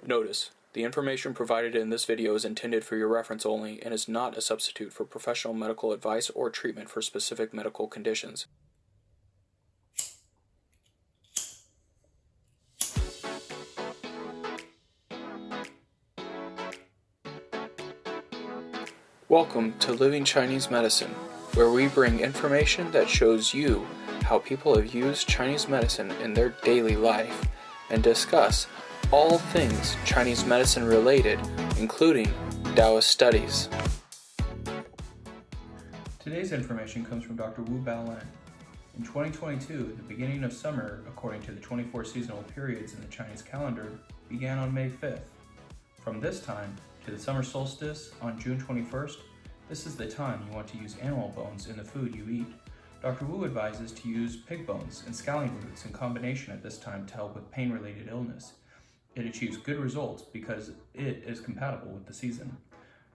Notice: the information provided in this video is intended for your reference only and is not a substitute for professional medical advice or treatment for specific medical conditions. Welcome to Living Chinese Medicine, where we bring information that shows you how people have used Chinese medicine in their daily life and discuss all things Chinese medicine related, including Taoist studies. Today's information comes from Dr. Wu Baolin. In 2022, the beginning of summer, according to the 24 seasonal periods in the Chinese calendar, began on May 5th. From this time to the summer solstice on June 21st, this is the time you want to use animal bones in the food you eat. Dr. Wu advises to use pig bones and scallion roots in combination at this time to help with pain-related illness. It achieves good results because it is compatible with the season.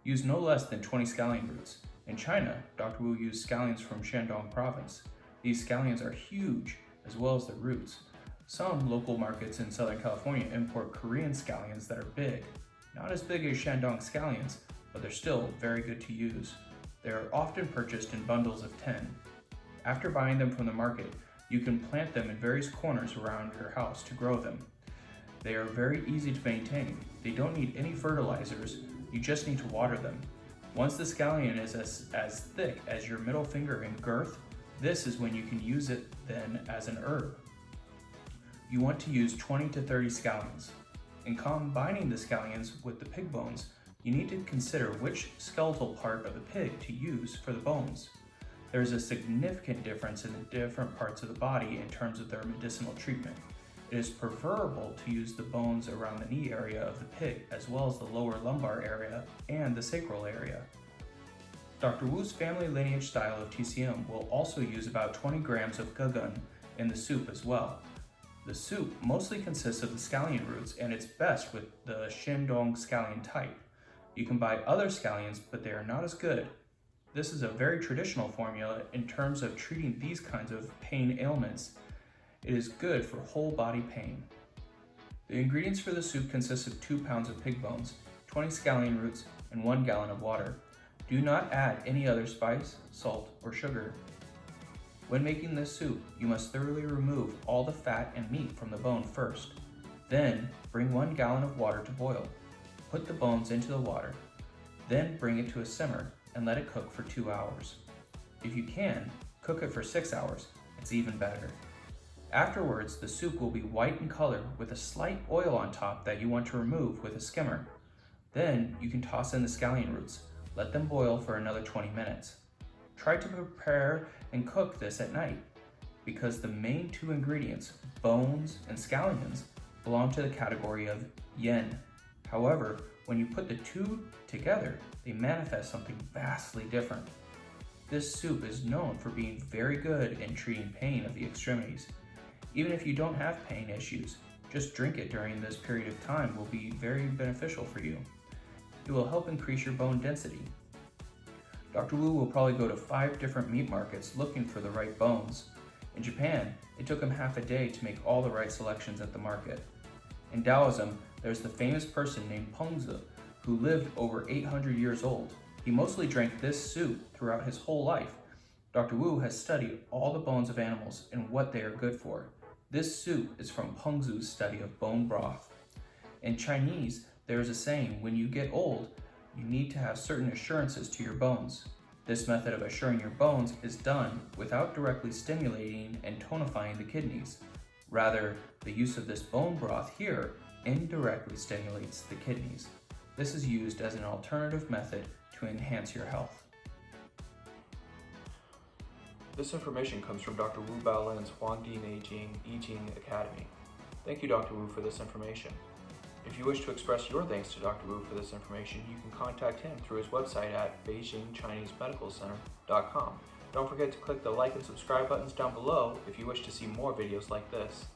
Use no less than 20 scallion roots. In China, Dr. Wu used scallions from Shandong province. These scallions are huge, as well as the roots. Some local markets in Southern California import Korean scallions that are big. Not as big as Shandong scallions, but they're still very good to use. They are often purchased in bundles of 10. After buying them from the market, you can plant them in various corners around your house to grow them. They are very easy to maintain. They don't need any fertilizers, you just need to water them. Once the scallion is as thick as your middle finger in girth, this is when you can use it then as an herb. You want to use 20 to 30 scallions. In combining the scallions with the pig bones, you need to consider which skeletal part of the pig to use for the bones. There is a significant difference in the different parts of the body in terms of their medicinal treatment. It is preferable to use the bones around the knee area of the pig, as well as the lower lumbar area and the sacral area. Dr. Wu's family lineage style of TCM will also use about 20 grams of gugun in the soup as well. The soup mostly consists of the scallion roots, and it's best with the Shandong scallion type. You can buy other scallions, but they are not as good. This is a very traditional formula in terms of treating these kinds of pain ailments. It is good for whole body pain. The ingredients for the soup consist of 2 pounds of pig bones, 20 scallion roots, and 1 gallon of water. Do not add any other spice, salt, or sugar. When making this soup, you must thoroughly remove all the fat and meat from the bone first. Then, bring 1 gallon of water to boil. Put the bones into the water. Then bring it to a simmer and let it cook for 2 hours. If you can, cook it for 6 hours. It's even better. Afterwards, the soup will be white in color with a slight oil on top that you want to remove with a skimmer. Then you can toss in the scallion roots. Let them boil for another 20 minutes. Try to prepare and cook this at night because the main 2 ingredients, bones and scallions, belong to the category of yin. However, when you put the 2 together, they manifest something vastly different. This soup is known for being very good in treating pain of the extremities. Even if you don't have pain issues, just drink it during this period of time will be very beneficial for you. It will help increase your bone density. Dr. Wu will probably go to 5 different meat markets looking for the right bones. In Japan, it took him half a day to make all the right selections at the market. In Taoism, there's the famous person named Pengzi, who lived over 800 years old. He mostly drank this soup throughout his whole life. Dr. Wu has studied all the bones of animals and what they are good for. This soup is from Pengzi's study of bone broth. In Chinese, there is a saying, when you get old, you need to have certain assurances to your bones. This method of assuring your bones is done without directly stimulating and tonifying the kidneys. Rather, the use of this bone broth here indirectly stimulates the kidneys. This is used as an alternative method to enhance your health. This information comes from Dr. Wu Baolin's Huangdi Neijing Yijing Academy. Thank you, Dr. Wu, for this information. If you wish to express your thanks to Dr. Wu for this information, you can contact him through his website at BeijingChineseMedicalCenter.com. Don't forget to click the like and subscribe buttons down below if you wish to see more videos like this.